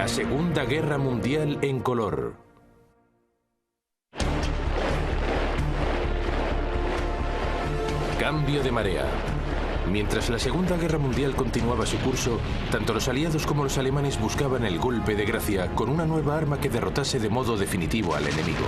La Segunda Guerra Mundial en color. Cambio de marea. Mientras la Segunda Guerra Mundial continuaba su curso, tanto los aliados como los alemanes buscaban el golpe de gracia con una nueva arma que derrotase de modo definitivo al enemigo.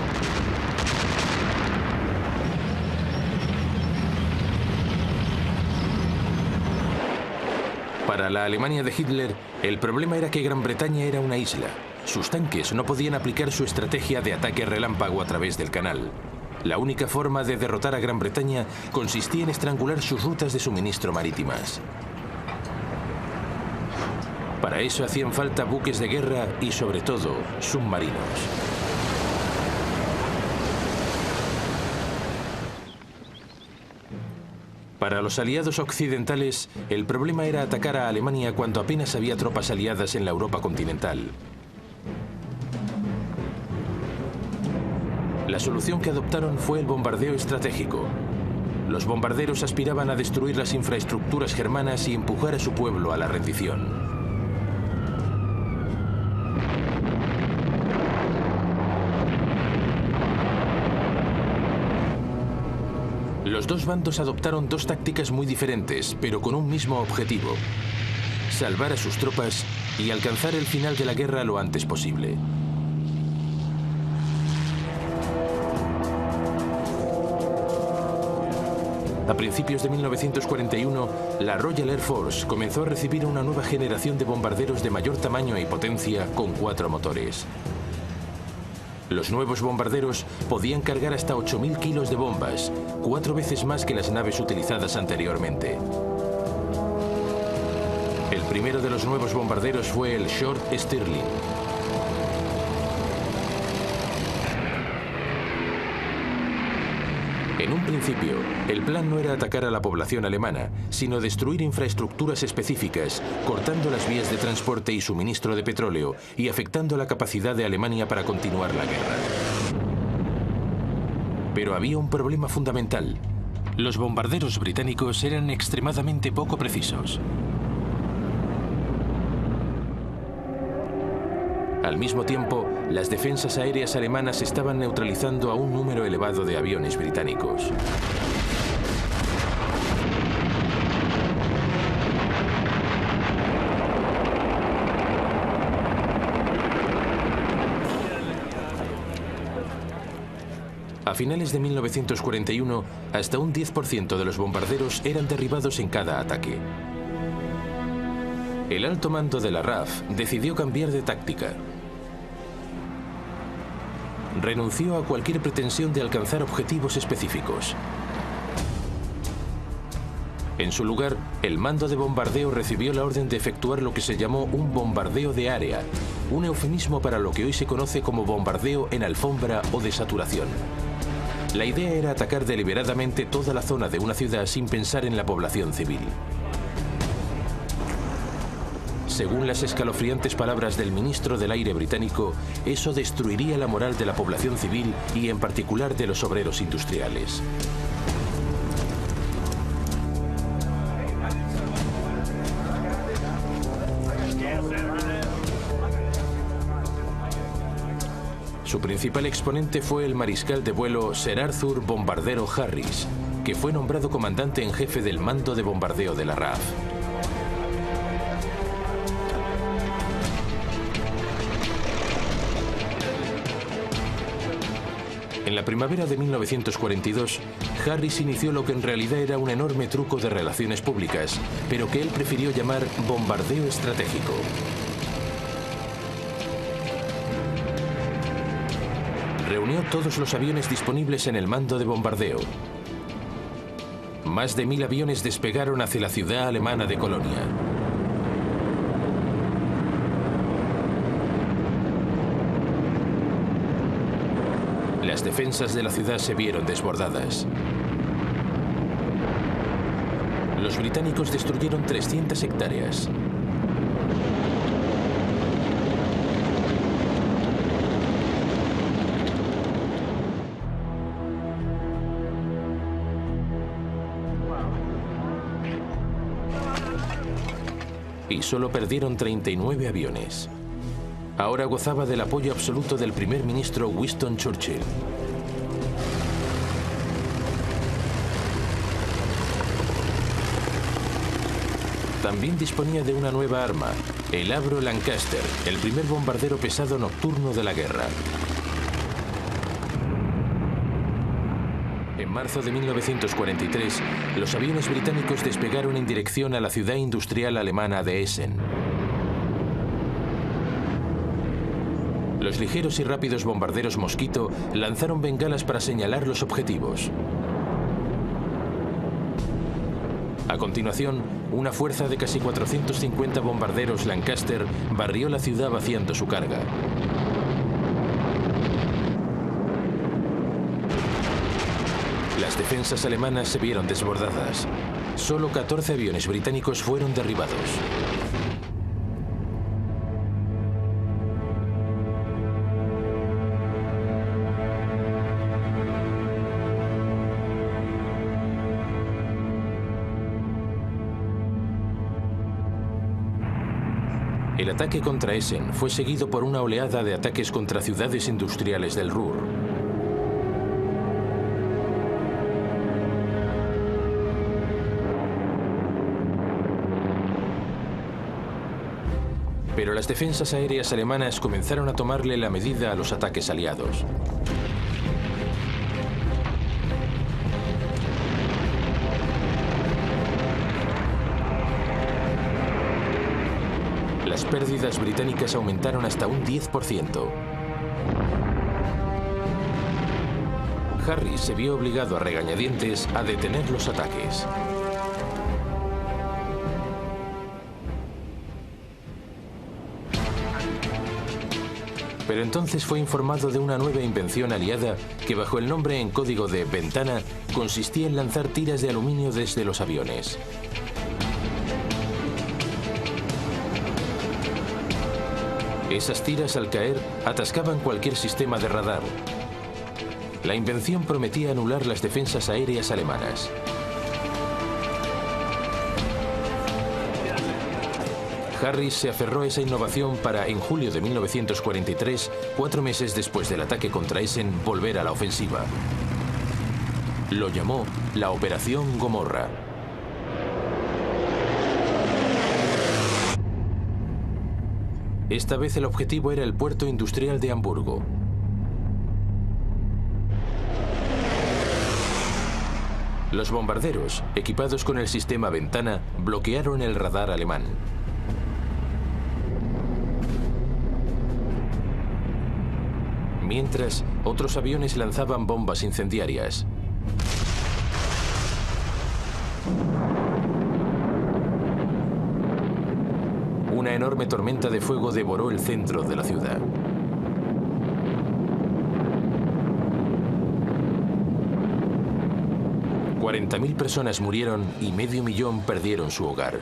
Para la Alemania de Hitler, el problema era que Gran Bretaña era una isla. Sus tanques no podían aplicar su estrategia de ataque relámpago a través del canal. La única forma de derrotar a Gran Bretaña consistía en estrangular sus rutas de suministro marítimas. Para eso hacían falta buques de guerra y, sobre todo, submarinos. Para los aliados occidentales, el problema era atacar a Alemania cuando apenas había tropas aliadas en la Europa continental. La solución que adoptaron fue el bombardeo estratégico. Los bombarderos aspiraban a destruir las infraestructuras germanas y empujar a su pueblo a la rendición. Los dos bandos adoptaron dos tácticas muy diferentes, pero con un mismo objetivo: salvar a sus tropas y alcanzar el final de la guerra lo antes posible. A principios de 1941, la Royal Air Force comenzó a recibir una nueva generación de bombarderos de mayor tamaño y potencia con 4 motores. Los nuevos bombarderos podían cargar hasta 8.000 kilos de bombas, 4 veces más que las naves utilizadas anteriormente. El primero de los nuevos bombarderos fue el Short Stirling. En un principio, el plan no era atacar a la población alemana, sino destruir infraestructuras específicas, cortando las vías de transporte y suministro de petróleo y afectando la capacidad de Alemania para continuar la guerra. Pero había un problema fundamental. Los bombarderos británicos eran extremadamente poco precisos. Al mismo tiempo, las defensas aéreas alemanas estaban neutralizando a un número elevado de aviones británicos. A finales de 1941, hasta un 10% de los bombarderos eran derribados en cada ataque. El alto mando de la RAF decidió cambiar de táctica. Renunció a cualquier pretensión de alcanzar objetivos específicos. En su lugar, el mando de bombardeo recibió la orden de efectuar lo que se llamó un bombardeo de área, un eufemismo para lo que hoy se conoce como bombardeo en alfombra o de saturación. La idea era atacar deliberadamente toda la zona de una ciudad sin pensar en la población civil. Según las escalofriantes palabras del ministro del Aire británico, eso destruiría la moral de la población civil y en particular de los obreros industriales. Su principal exponente fue el mariscal de vuelo Sir Arthur Bombardero Harris, que fue nombrado comandante en jefe del mando de bombardeo de la RAF. En la primavera de 1942, Harris inició lo que en realidad era un enorme truco de relaciones públicas, pero que él prefirió llamar bombardeo estratégico. Reunió todos los aviones disponibles en el mando de bombardeo. Más de 1000 aviones despegaron hacia la ciudad alemana de Colonia. Las defensas de la ciudad se vieron desbordadas. Los británicos destruyeron 300 hectáreas. Y solo perdieron 39 aviones. ahora gozaba del apoyo absoluto del primer ministro Winston Churchill. También disponía de una nueva arma, el Avro Lancaster, el primer bombardero pesado nocturno de la guerra. En marzo de 1943, los aviones británicos despegaron en dirección a la ciudad industrial alemana de Essen. Los ligeros y rápidos bombarderos Mosquito lanzaron bengalas para señalar los objetivos. A continuación, una fuerza de casi 450 bombarderos Lancaster barrió la ciudad vaciando su carga. Las defensas alemanas se vieron desbordadas. Solo 14 aviones británicos fueron derribados. El ataque contra Essen fue seguido por una oleada de ataques contra ciudades industriales del Ruhr. Pero las defensas aéreas alemanas comenzaron a tomarle la medida a los ataques aliados. Las pérdidas británicas aumentaron hasta un 10%. Harris se vio obligado a regañadientes a detener los ataques. Pero entonces fue informado de una nueva invención aliada que, bajo el nombre en código de Ventana, consistía en lanzar tiras de aluminio desde los aviones. Esas tiras, al caer, atascaban cualquier sistema de radar. La invención prometía anular las defensas aéreas alemanas. Harris se aferró a esa innovación para, en julio de 1943, 4 meses después del ataque contra Essen, volver a la ofensiva. Lo llamó la Operación Gomorra. Esta vez el objetivo era el puerto industrial de Hamburgo. Los bombarderos, equipados con el sistema Ventana, bloquearon el radar alemán. Mientras, otros aviones lanzaban bombas incendiarias. Una enorme tormenta de fuego devoró el centro de la ciudad. $40.000 personas murieron y 500.000 perdieron su hogar.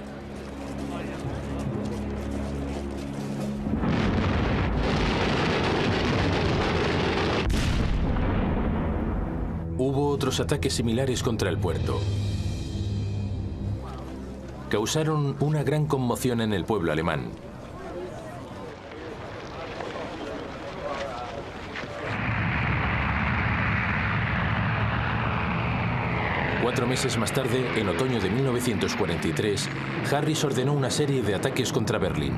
Hubo otros ataques similares contra el puerto. Causaron una gran conmoción en el pueblo alemán. Cuatro meses más tarde, en otoño de 1943, Harris ordenó una serie de ataques contra Berlín.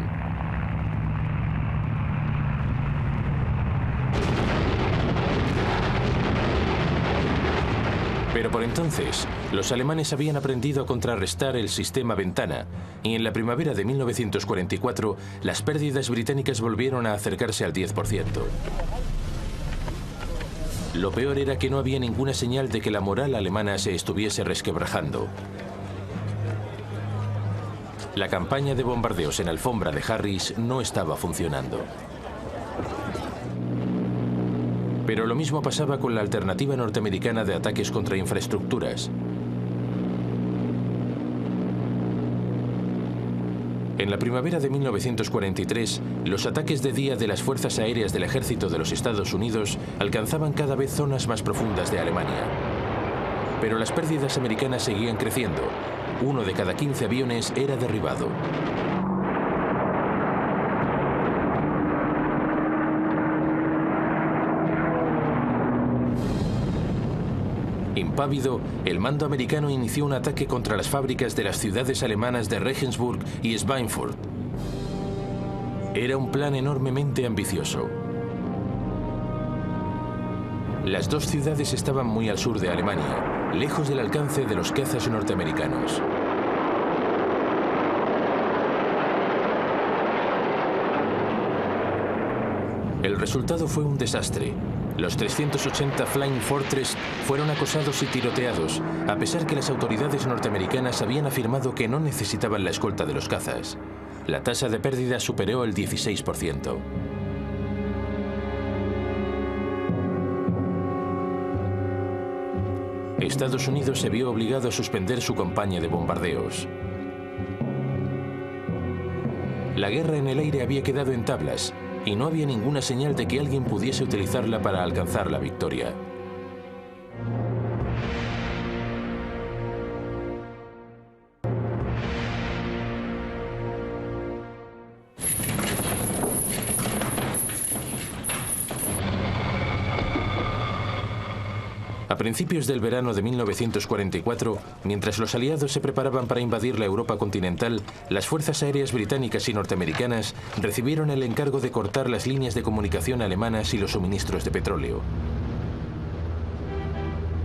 Pero por entonces, los alemanes habían aprendido a contrarrestar el sistema Ventana, y en la primavera de 1944, las pérdidas británicas volvieron a acercarse al 10%. Lo peor era que no había ninguna señal de que la moral alemana se estuviese resquebrajando. La campaña de bombardeos en alfombra de Harris no estaba funcionando. Pero lo mismo pasaba con la alternativa norteamericana de ataques contra infraestructuras. En la primavera de 1943, los ataques de día de las fuerzas aéreas del ejército de los Estados Unidos alcanzaban cada vez zonas más profundas de Alemania. Pero las pérdidas americanas seguían creciendo. 1 de cada 15 aviones era derribado. Impávido, el mando americano inició un ataque contra las fábricas de las ciudades alemanas de Regensburg y Schweinfurt. Era un plan enormemente ambicioso. Las dos ciudades estaban muy al sur de Alemania, lejos del alcance de los cazas norteamericanos. El resultado fue un desastre. Los 380 Flying Fortress fueron acosados y tiroteados, a pesar que las autoridades norteamericanas habían afirmado que no necesitaban la escolta de los cazas. La tasa de pérdida superó el 16%. Estados Unidos se vio obligado a suspender su campaña de bombardeos. La guerra en el aire había quedado en tablas, y no había ninguna señal de que alguien pudiese utilizarla para alcanzar la victoria. A principios del verano de 1944, mientras los aliados se preparaban para invadir la Europa continental, las fuerzas aéreas británicas y norteamericanas recibieron el encargo de cortar las líneas de comunicación alemanas y los suministros de petróleo.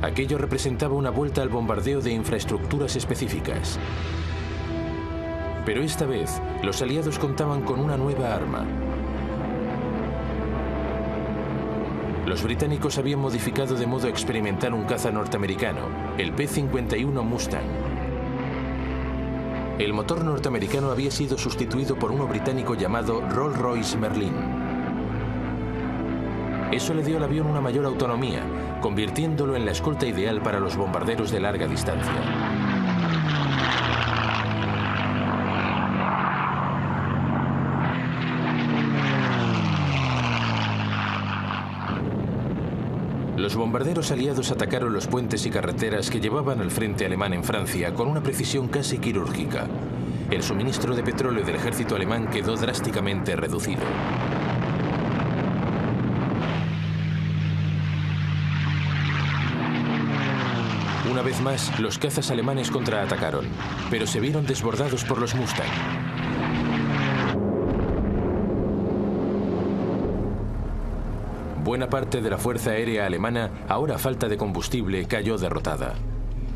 Aquello representaba una vuelta al bombardeo de infraestructuras específicas. Pero esta vez, los aliados contaban con una nueva arma. Los británicos habían modificado de modo experimental un caza norteamericano, el P-51 Mustang. El motor norteamericano había sido sustituido por uno británico llamado Rolls-Royce Merlin. Eso le dio al avión una mayor autonomía, convirtiéndolo en la escolta ideal para los bombarderos de larga distancia. Los bombarderos aliados atacaron los puentes y carreteras que llevaban al frente alemán en Francia con una precisión casi quirúrgica. El suministro de petróleo del ejército alemán quedó drásticamente reducido. Una vez más, los cazas alemanes contraatacaron, pero se vieron desbordados por los Mustang. Buena parte de la Fuerza Aérea Alemana, ahora a falta de combustible, cayó derrotada.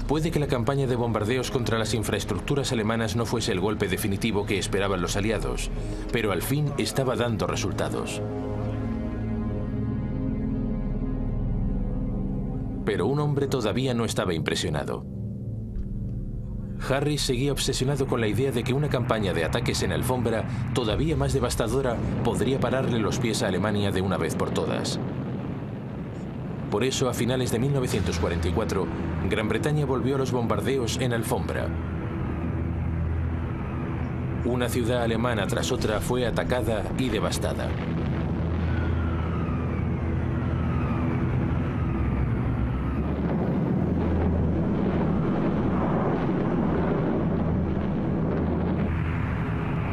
Puede que la campaña de bombardeos contra las infraestructuras alemanas no fuese el golpe definitivo que esperaban los aliados, pero al fin estaba dando resultados. Pero un hombre todavía no estaba impresionado. Harris seguía obsesionado con la idea de que una campaña de ataques en alfombra, todavía más devastadora, podría pararle los pies a Alemania de una vez por todas. Por eso, a finales de 1944, Gran Bretaña volvió a los bombardeos en alfombra. Una ciudad alemana tras otra fue atacada y devastada.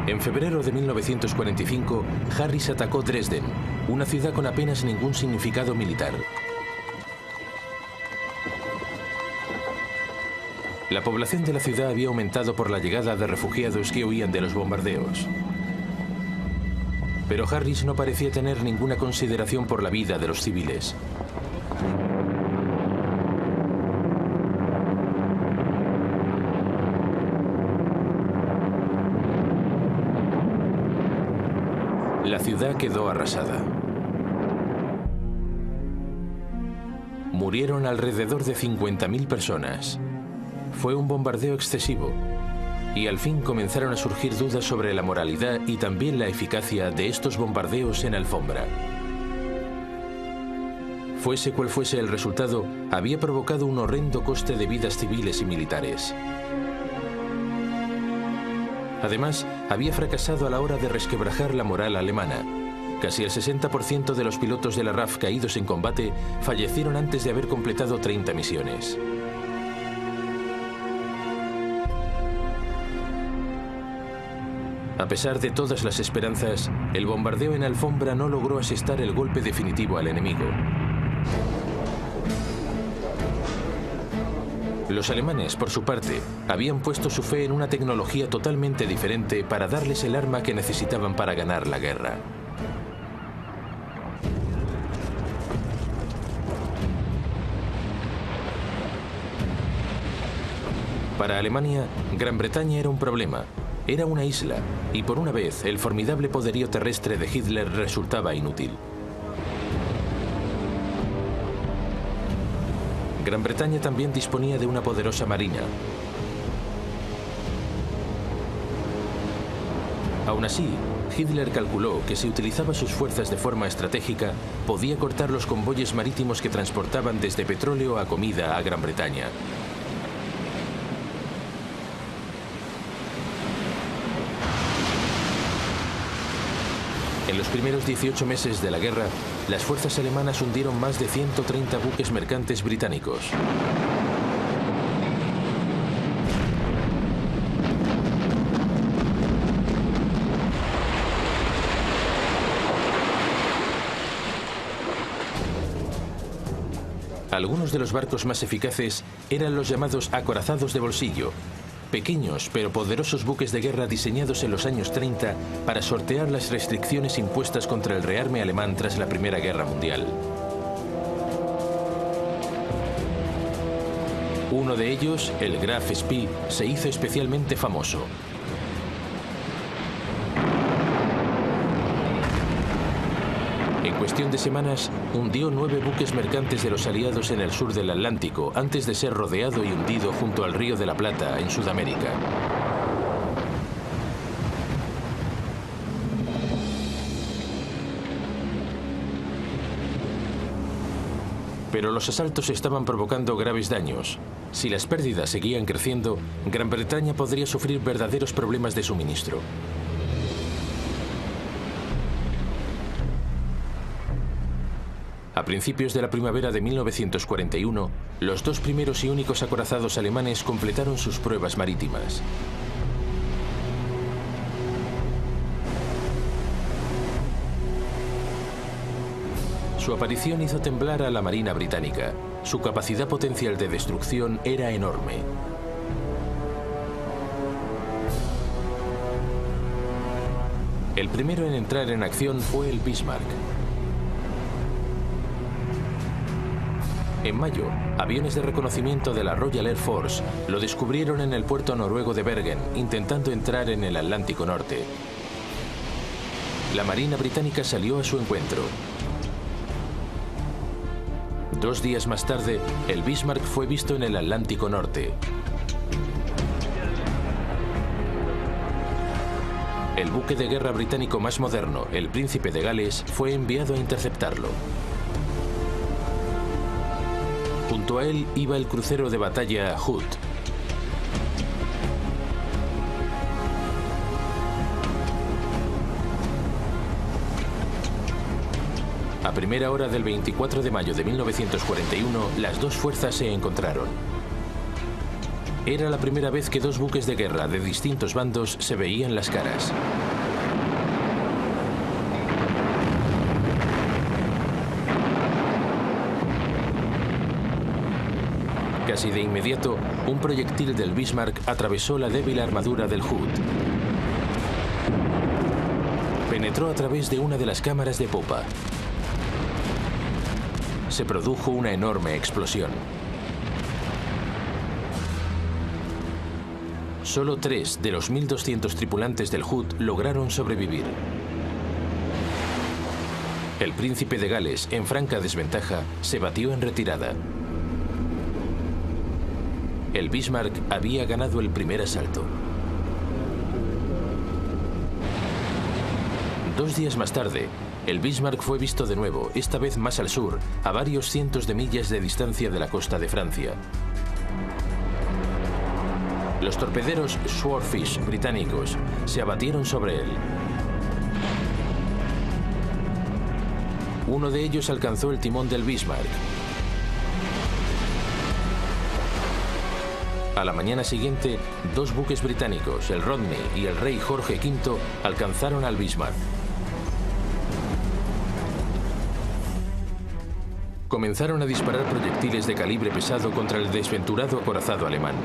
En febrero de 1945, Harris atacó Dresden, una ciudad con apenas ningún significado militar. La población de la ciudad había aumentado por la llegada de refugiados que huían de los bombardeos. Pero Harris no parecía tener ninguna consideración por la vida de los civiles. La ciudad quedó arrasada. Murieron alrededor de 50.000 personas. Fue un bombardeo excesivo, y al fin comenzaron a surgir dudas sobre la moralidad y también la eficacia de estos bombardeos en alfombra. Fuese cual fuese el resultado, había provocado un horrendo coste de vidas civiles y militares. Además, había fracasado a la hora de resquebrajar la moral alemana. Casi el 60% de los pilotos de la RAF caídos en combate fallecieron antes de haber completado 30 misiones. A pesar de todas las esperanzas, el bombardeo en alfombra no logró asestar el golpe definitivo al enemigo. Los alemanes, por su parte, habían puesto su fe en una tecnología totalmente diferente para darles el arma que necesitaban para ganar la guerra. Para Alemania, Gran Bretaña era un problema. Era una isla, y por una vez el formidable poderío terrestre de Hitler resultaba inútil. Gran Bretaña también disponía de una poderosa marina. Aún así, Hitler calculó que si utilizaba sus fuerzas de forma estratégica, podía cortar los convoyes marítimos que transportaban desde petróleo a comida a Gran Bretaña. En los primeros 18 meses de la guerra, las fuerzas alemanas hundieron más de 130 buques mercantes británicos. Algunos de los barcos más eficaces eran los llamados acorazados de bolsillo, pequeños pero poderosos buques de guerra diseñados en los años 30 para sortear las restricciones impuestas contra el rearme alemán tras la Primera Guerra Mundial. Uno de ellos, el Graf Spee, se hizo especialmente famoso. En cuestión de semanas, hundió 9 buques mercantes de los aliados en el sur del Atlántico antes de ser rodeado y hundido junto al Río de la Plata, en Sudamérica. Pero los asaltos estaban provocando graves daños. Si las pérdidas seguían creciendo, Gran Bretaña podría sufrir verdaderos problemas de suministro. A principios de la primavera de 1941, los 2 primeros y únicos acorazados alemanes completaron sus pruebas marítimas. Su aparición hizo temblar a la Marina británica. Su capacidad potencial de destrucción era enorme. El primero en entrar en acción fue el Bismarck. En mayo, aviones de reconocimiento de la Royal Air Force lo descubrieron en el puerto noruego de Bergen, intentando entrar en el Atlántico Norte. La Marina británica salió a su encuentro. 2 días más tarde, el Bismarck fue visto en el Atlántico Norte. El buque de guerra británico más moderno, el Príncipe de Gales, fue enviado a interceptarlo. Junto a él iba el crucero de batalla Hood. A primera hora del 24 de mayo de 1941, las dos fuerzas se encontraron. Era la primera vez que 2 buques de guerra de distintos bandos se veían las caras. Casi de inmediato, un proyectil del Bismarck atravesó la débil armadura del Hood. Penetró a través de una de las cámaras de popa. Se produjo una enorme explosión. Solo 3 de los 1.200 tripulantes del Hood lograron sobrevivir. El Príncipe de Gales, en franca desventaja, se batió en retirada. El Bismarck había ganado el primer asalto. 2 días más tarde, el Bismarck fue visto de nuevo, esta vez más al sur, a varios cientos de millas de distancia de la costa de Francia. Los torpederos Swordfish británicos se abatieron sobre él. Uno de ellos alcanzó el timón del Bismarck. A la mañana siguiente, 2 buques británicos, el Rodney y el Rey Jorge V, alcanzaron al Bismarck. comenzaron a disparar proyectiles de calibre pesado contra el desventurado acorazado alemán.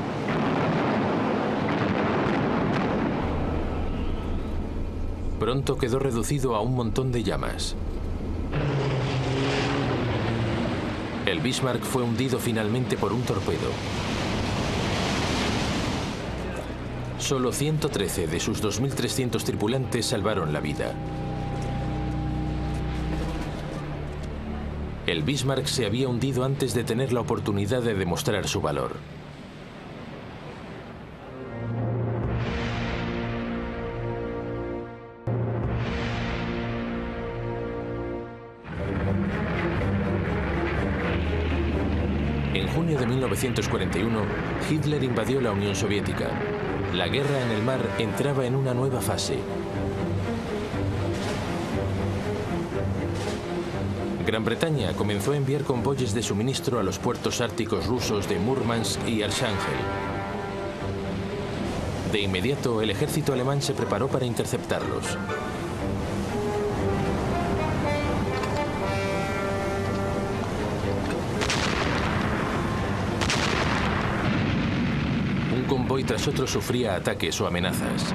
Pronto quedó reducido a un montón de llamas. El Bismarck fue hundido finalmente por un torpedo. Solo 113 de sus 2.300 tripulantes salvaron la vida. El Bismarck se había hundido antes de tener la oportunidad de demostrar su valor. En junio de 1941, Hitler invadió la Unión Soviética. La guerra en el mar entraba en una nueva fase. Gran Bretaña comenzó a enviar convoyes de suministro a los puertos árticos rusos de Murmansk y Archángel. De inmediato, el ejército alemán se preparó para interceptarlos. Un convoy tras otro sufría ataques o amenazas.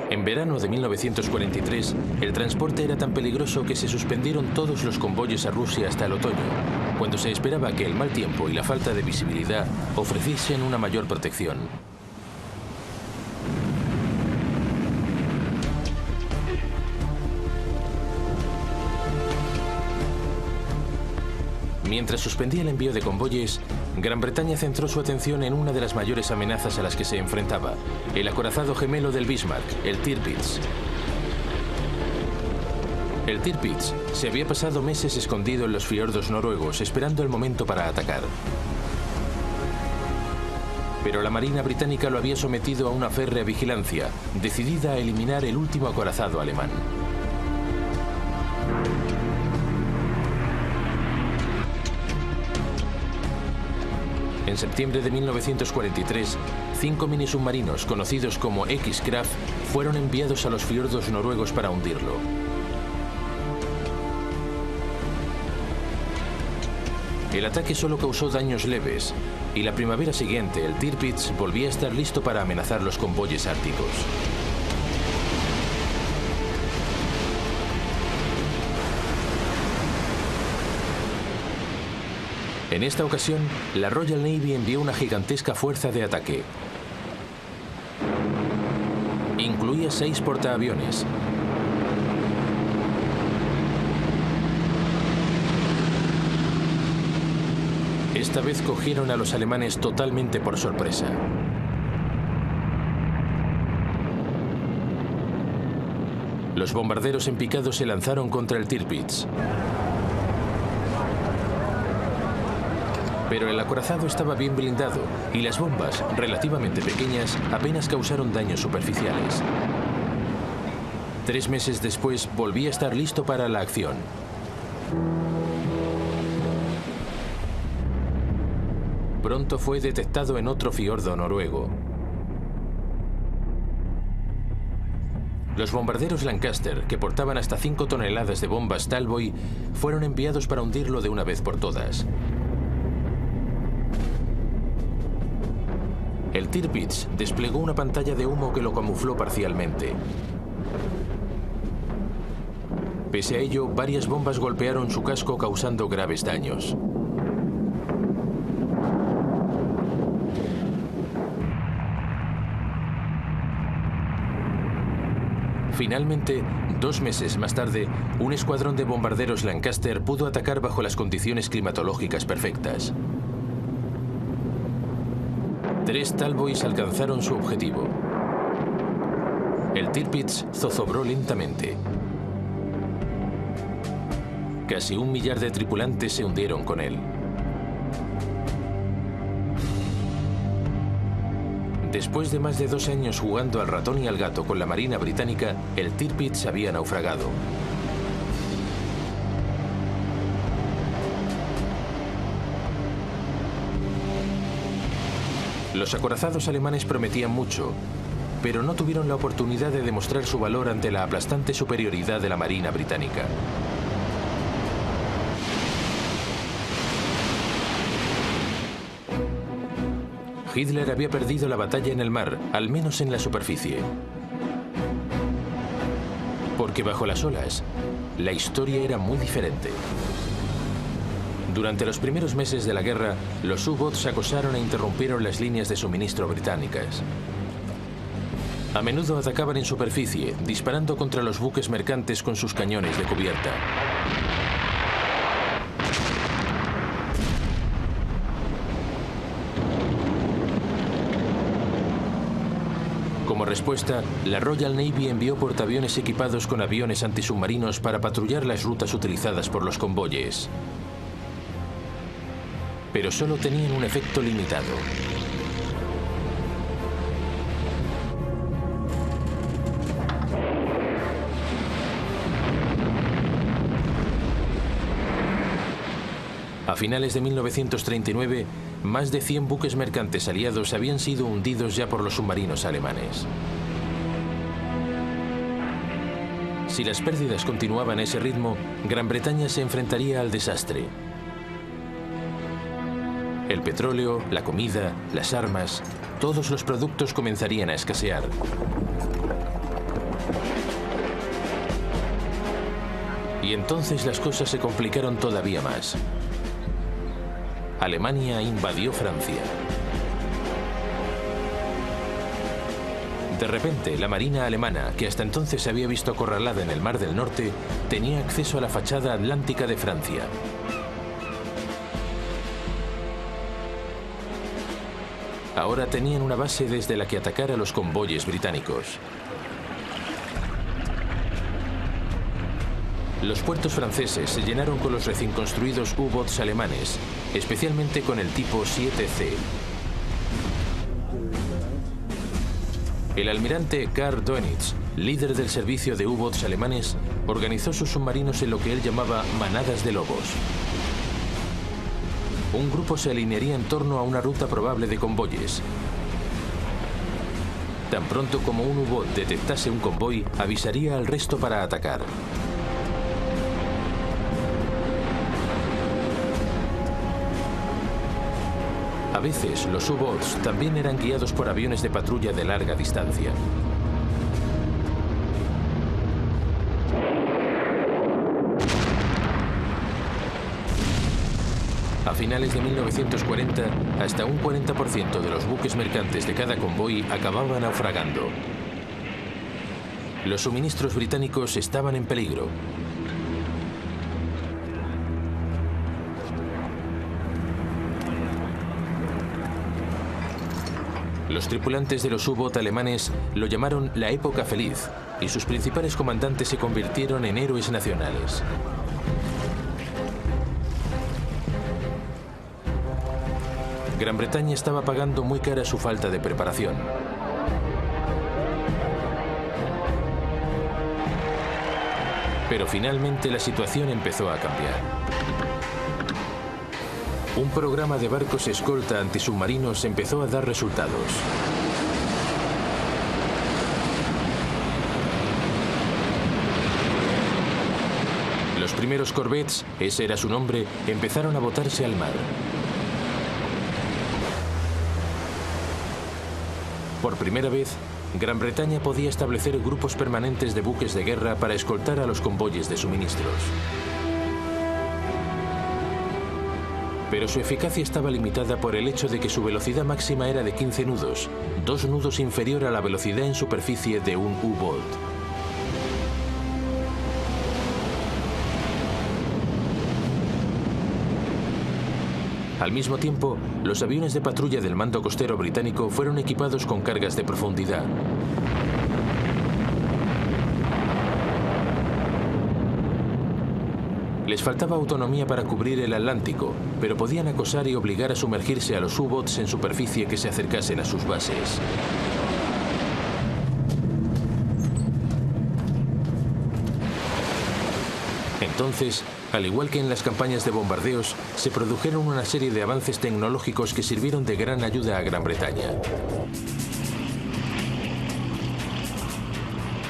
En verano de 1943, el transporte era tan peligroso que se suspendieron todos los convoyes a Rusia hasta el otoño, cuando se esperaba que el mal tiempo y la falta de visibilidad ofreciesen una mayor protección. Mientras suspendía el envío de convoyes, Gran Bretaña centró su atención en una de las mayores amenazas a las que se enfrentaba, el acorazado gemelo del Bismarck, el Tirpitz. El Tirpitz se había pasado meses escondido en los fiordos noruegos, esperando el momento para atacar. Pero la Marina británica lo había sometido a una férrea vigilancia, decidida a eliminar el último acorazado alemán. En septiembre de 1943, 5 minisubmarinos, conocidos como X-Kraft, fueron enviados a los fiordos noruegos para hundirlo. El ataque solo causó daños leves, y la primavera siguiente el Tirpitz volvía a estar listo para amenazar los convoyes árticos. En esta ocasión, la Royal Navy envió una gigantesca fuerza de ataque. Incluía 6 portaaviones. Esta vez cogieron a los alemanes totalmente por sorpresa. Los bombarderos en picado se lanzaron contra el Tirpitz. Pero el acorazado estaba bien blindado y las bombas, relativamente pequeñas, apenas causaron daños superficiales. 3 meses después volvía a estar listo para la acción. Pronto fue detectado en otro fiordo noruego. Los bombarderos Lancaster, que portaban hasta 5 toneladas de bombas Talboy, fueron enviados para hundirlo de una vez por todas. El Tirpitz desplegó una pantalla de humo que lo camufló parcialmente. Pese a ello, varias bombas golpearon su casco causando graves daños. Finalmente, 2 meses más tarde, un escuadrón de bombarderos Lancaster pudo atacar bajo las condiciones climatológicas perfectas. 3 Talboys alcanzaron su objetivo. El Tirpitz zozobró lentamente. Casi 1 millar de tripulantes se hundieron con él. Después de más de 2 años jugando al ratón y al gato con la Marina británica, el Tirpitz había naufragado. Los acorazados alemanes prometían mucho, pero no tuvieron la oportunidad de demostrar su valor ante la aplastante superioridad de la Marina británica. Hitler había perdido la batalla en el mar, al menos en la superficie. Porque bajo las olas, la historia era muy diferente. Durante los primeros meses de la guerra, los U-Boats acosaron e interrumpieron las líneas de suministro británicas. A menudo atacaban en superficie, disparando contra los buques mercantes con sus cañones de cubierta. Como respuesta, la Royal Navy envió portaaviones equipados con aviones antisubmarinos para patrullar las rutas utilizadas por los convoyes. Pero solo tenían un efecto limitado. A finales de 1939, más de 100 buques mercantes aliados habían sido hundidos ya por los submarinos alemanes. Si las pérdidas continuaban a ese ritmo, Gran Bretaña se enfrentaría al desastre. El petróleo, la comida, las armas, todos los productos comenzarían a escasear. Y entonces las cosas se complicaron todavía más. Alemania invadió Francia. De repente, la marina alemana, que hasta entonces se había visto acorralada en el Mar del Norte, tenía acceso a la fachada atlántica de Francia. Ahora tenían una base desde la que atacar a los convoyes británicos. Los puertos franceses se llenaron con los recién construidos U-Boats alemanes, especialmente con el tipo 7C. El almirante Karl Dönitz, líder del servicio de U-Boats alemanes, organizó sus submarinos en lo que él llamaba manadas de lobos. Un grupo se alinearía en torno a una ruta probable de convoyes. Tan pronto como un U-Boat detectase un convoy, avisaría al resto para atacar. A veces, los U-Boats también eran guiados por aviones de patrulla de larga distancia. A finales de 1940, hasta un 40% de los buques mercantes de cada convoy acababan naufragando. Los suministros británicos estaban en peligro. Los tripulantes de los U-Boat alemanes lo llamaron la época feliz, y sus principales comandantes se convirtieron en héroes nacionales. Gran Bretaña estaba pagando muy cara su falta de preparación. Pero finalmente la situación empezó a cambiar. Un programa de barcos escolta antisubmarinos empezó a dar resultados. Los primeros corvettes, ese era su nombre, empezaron a botarse al mar. Por primera vez, Gran Bretaña podía establecer grupos permanentes de buques de guerra para escoltar a los convoyes de suministros. Pero su eficacia estaba limitada por el hecho de que su velocidad máxima era de 15 nudos, 2 nudos inferior a la velocidad en superficie de un U-Boat. Al mismo tiempo, los aviones de patrulla del mando costero británico fueron equipados con cargas de profundidad. Les faltaba autonomía para cubrir el Atlántico, pero podían acosar y obligar a sumergirse a los U-Boats en superficie que se acercasen a sus bases. Entonces, al igual que en las campañas de bombardeos, se produjeron una serie de avances tecnológicos que sirvieron de gran ayuda a Gran Bretaña.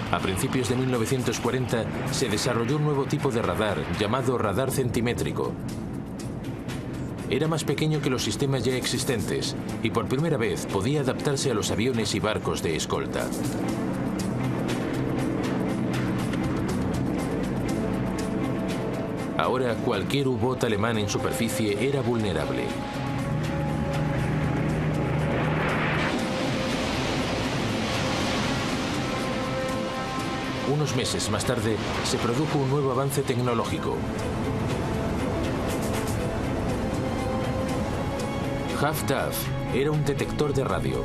A principios de 1940 se desarrolló un nuevo tipo de radar llamado radar centimétrico. era más pequeño que los sistemas ya existentes y por primera vez podía adaptarse a los aviones y barcos de escolta. Ahora cualquier U-Boot alemán en superficie era vulnerable. Unos meses más tarde se produjo un nuevo avance tecnológico. HAFDAF era un detector de radio.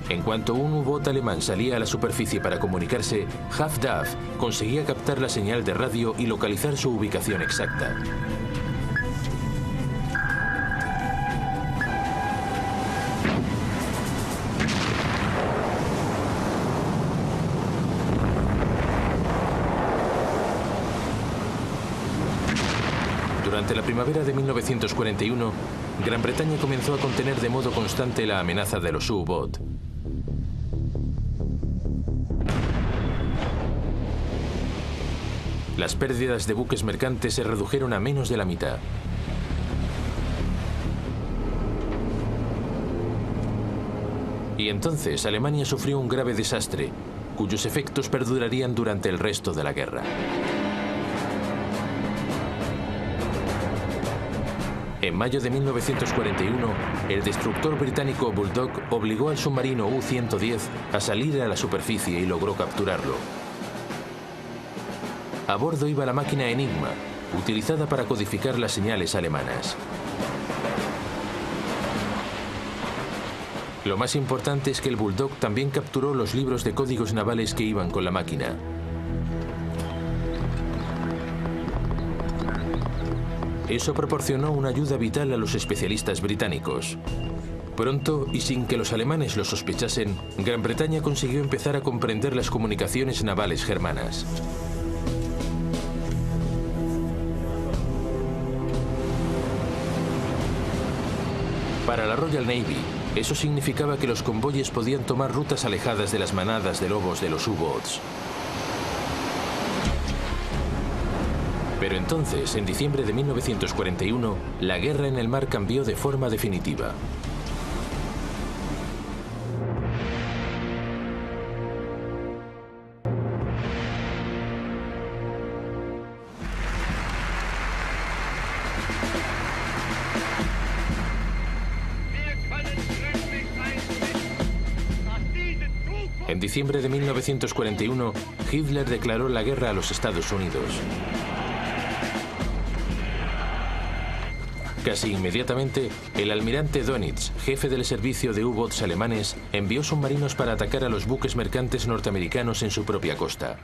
En cuanto un U-Boot alemán salía a la superficie para comunicarse, HAFDAF conseguía captar la señal de radio y localizar su ubicación exacta. Durante la primavera de 1941, Gran Bretaña comenzó a contener de modo constante la amenaza de los U-Boot. Las pérdidas de buques mercantes se redujeron a menos de la mitad. Y entonces Alemania sufrió un grave desastre, cuyos efectos perdurarían durante el resto de la guerra. En mayo de 1941, el destructor británico Bulldog obligó al submarino U-110 a salir a la superficie y logró capturarlo. A bordo iba la máquina Enigma, utilizada para codificar las señales alemanas. Lo más importante es que el Bulldog también capturó los libros de códigos navales que iban con la máquina. Eso proporcionó una ayuda vital a los especialistas británicos. Pronto, y sin que los alemanes lo sospechasen, Gran Bretaña consiguió empezar a comprender las comunicaciones navales germanas. Para la Royal Navy, eso significaba que los convoyes podían tomar rutas alejadas de las manadas de lobos de los U-Boats. Pero entonces, en diciembre de 1941, la guerra en el mar cambió de forma definitiva. En diciembre de 1941, Hitler declaró la guerra a los Estados Unidos. Casi inmediatamente, el almirante Dönitz, jefe del servicio de U-Boats alemanes, envió submarinos para atacar a los buques mercantes norteamericanos en su propia costa.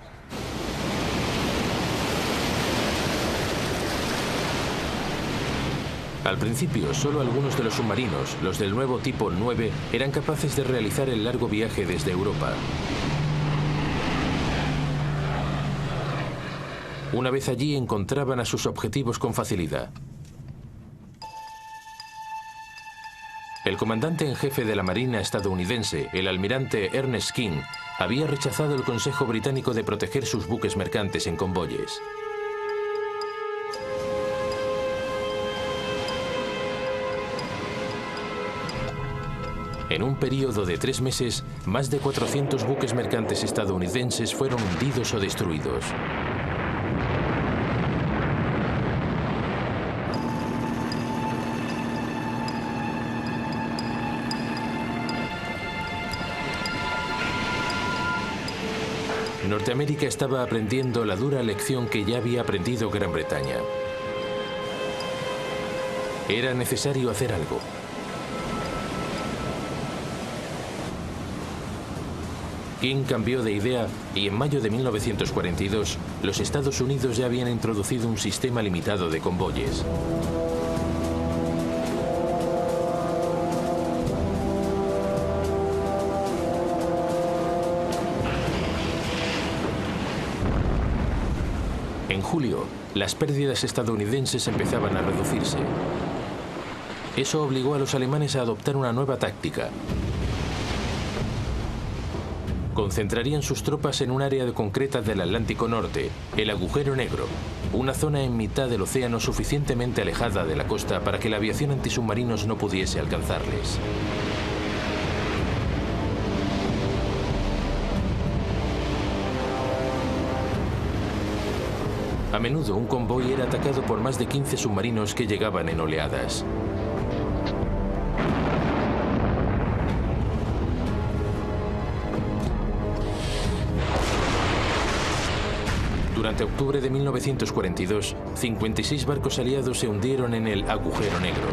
Al principio, solo algunos de los submarinos, los del nuevo tipo 9, eran capaces de realizar el largo viaje desde Europa. Una vez allí, encontraban a sus objetivos con facilidad. El comandante en jefe de la Marina estadounidense, el almirante Ernest King, había rechazado el Consejo Británico de proteger sus buques mercantes en convoyes. En un periodo de 3 meses, más de 400 buques mercantes estadounidenses fueron hundidos o destruidos. Norteamérica estaba aprendiendo la dura lección que ya había aprendido Gran Bretaña. Era necesario hacer algo. King cambió de idea y en mayo de 1942 los Estados Unidos ya habían introducido un sistema limitado de convoyes. En julio, las pérdidas estadounidenses empezaban a reducirse. Eso obligó a los alemanes a adoptar una nueva táctica. concentrarían sus tropas en un área concreta del Atlántico Norte, el Agujero Negro, una zona en mitad del océano suficientemente alejada de la costa para que la aviación antisubmarinos no pudiese alcanzarles. A menudo un convoy era atacado por más de 15 submarinos que llegaban en oleadas. Durante octubre de 1942, 56 barcos aliados se hundieron en el Agujero Negro.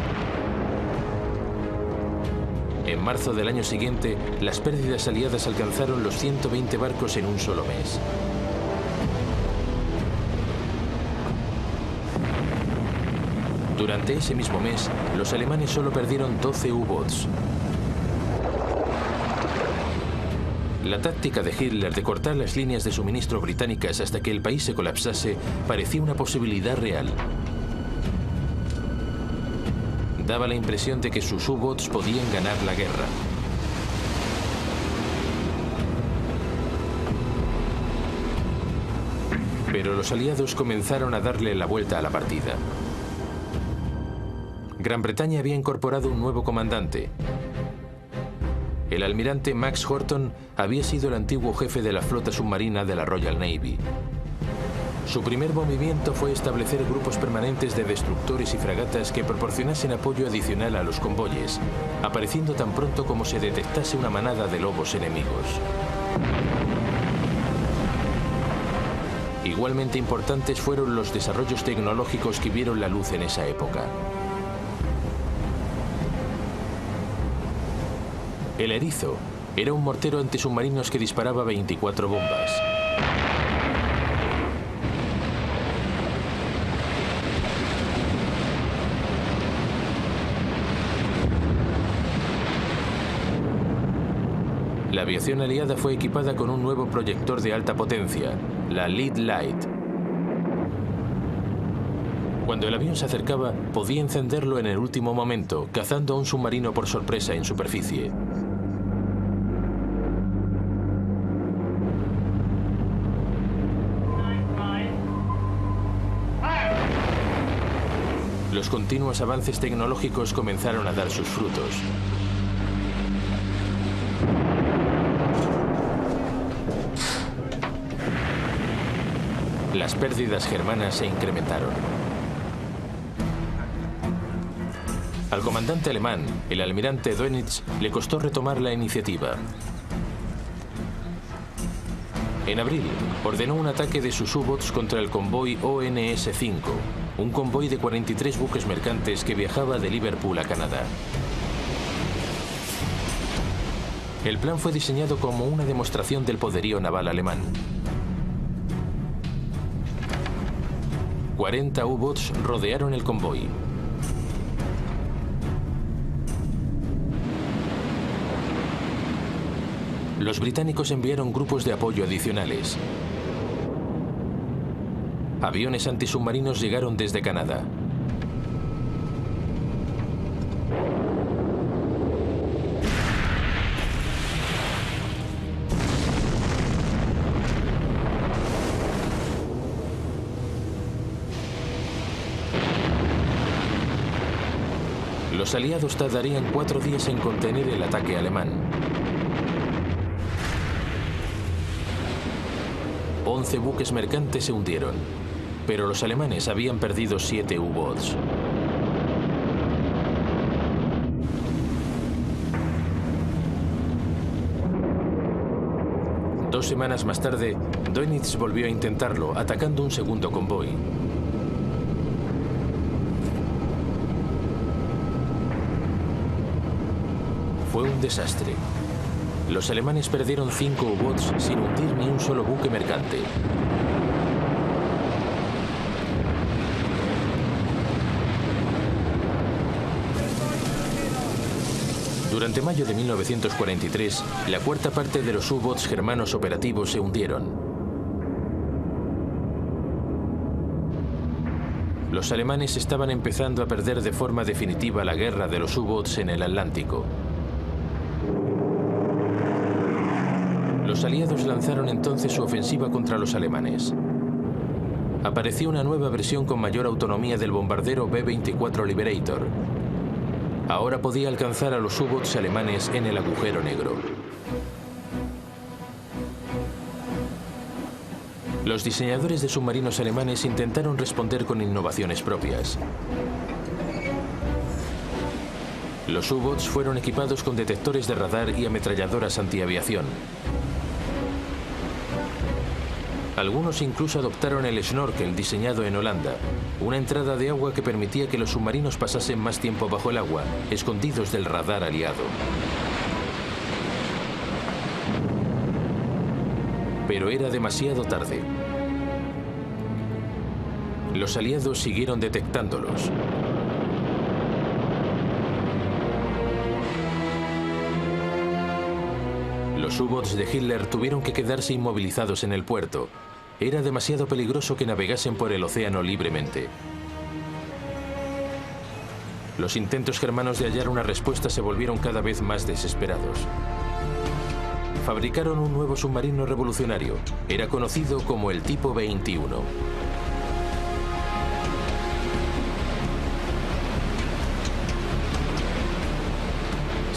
En marzo del año siguiente, las pérdidas aliadas alcanzaron los 120 barcos en un solo mes. Durante ese mismo mes, los alemanes solo perdieron 12 U-boats. La táctica de Hitler de cortar las líneas de suministro británicas hasta que el país se colapsase parecía una posibilidad real. Daba la impresión de que sus U-boats podían ganar la guerra. Pero los aliados comenzaron a darle la vuelta a la partida. Gran Bretaña había incorporado un nuevo comandante. El almirante Max Horton había sido el antiguo jefe de la flota submarina de la Royal Navy. Su primer movimiento fue establecer grupos permanentes de destructores y fragatas que proporcionasen apoyo adicional a los convoyes, apareciendo tan pronto como se detectase una manada de lobos enemigos. Igualmente importantes fueron los desarrollos tecnológicos que vieron la luz en esa época. El Erizo era un mortero antisubmarinos que disparaba 24 bombas. La aviación aliada fue equipada con un nuevo proyector de alta potencia, la Lead Light. Cuando el avión se acercaba, podía encenderlo en el último momento, cazando a un submarino por sorpresa en superficie. Los continuos avances tecnológicos comenzaron a dar sus frutos. Las pérdidas germanas se incrementaron. Al comandante alemán, el almirante Dönitz, le costó retomar la iniciativa. En abril, ordenó un ataque de sus U-boats contra el convoy ONS-5, un convoy de 43 buques mercantes que viajaba de Liverpool a Canadá. El plan fue diseñado como una demostración del poderío naval alemán. 40 U-boats rodearon el convoy. Los británicos enviaron grupos de apoyo adicionales. Aviones antisubmarinos llegaron desde Canadá. Los aliados tardarían 4 días en contener el ataque alemán. 11 buques mercantes se hundieron, pero los alemanes habían perdido 7 U-boats. Dos semanas más tarde, Dönitz volvió a intentarlo, atacando un segundo convoy. Fue un desastre. Los alemanes perdieron 5 U-boats sin hundir ni un solo buque mercante. Durante mayo de 1943, la cuarta parte de los U-boats germanos operativos se hundieron. Los alemanes estaban empezando a perder de forma definitiva la guerra de los U-boats en el Atlántico. Los aliados lanzaron entonces su ofensiva contra los alemanes. Apareció una nueva versión con mayor autonomía del bombardero B-24 Liberator. Ahora podía alcanzar a los U-boats alemanes en el agujero negro. Los diseñadores de submarinos alemanes intentaron responder con innovaciones propias. Los U-boats fueron equipados con detectores de radar y ametralladoras antiaviación. Algunos incluso adoptaron el snorkel diseñado en Holanda, una entrada de agua que permitía que los submarinos pasasen más tiempo bajo el agua, escondidos del radar aliado. Pero era demasiado tarde. Los aliados siguieron detectándolos. Los U-boats de Hitler tuvieron que quedarse inmovilizados en el puerto. Era demasiado peligroso que navegasen por el océano libremente. Los intentos germanos de hallar una respuesta se volvieron cada vez más desesperados. Fabricaron un nuevo submarino revolucionario. Era conocido como el Tipo 21.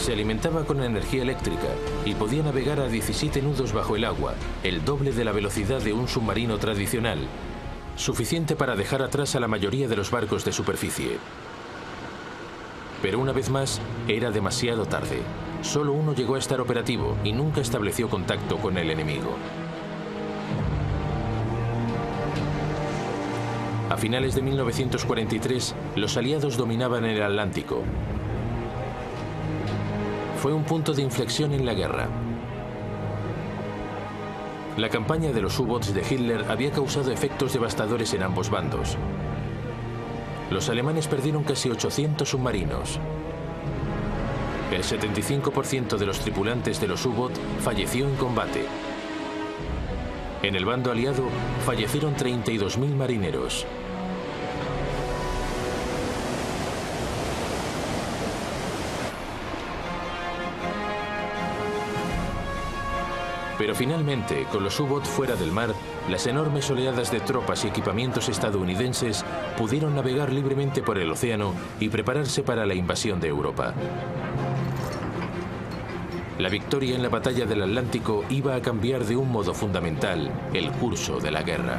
Se alimentaba con energía eléctrica y podía navegar a 17 nudos bajo el agua, el doble de la velocidad de un submarino tradicional, suficiente para dejar atrás a la mayoría de los barcos de superficie. Pero una vez más, era demasiado tarde. Solo uno llegó a estar operativo y nunca estableció contacto con el enemigo. A finales de 1943, los aliados dominaban el Atlántico. Fue un punto de inflexión en la guerra. La campaña de los U-boats de Hitler había causado efectos devastadores en ambos bandos. Los alemanes perdieron casi 800 submarinos. El 75% de los tripulantes de los U-boats falleció en combate. En el bando aliado fallecieron 32.000 marineros. Pero finalmente, con los U-boats fuera del mar, las enormes oleadas de tropas y equipamientos estadounidenses pudieron navegar libremente por el océano y prepararse para la invasión de Europa. La victoria en la batalla del Atlántico iba a cambiar de un modo fundamental el curso de la guerra.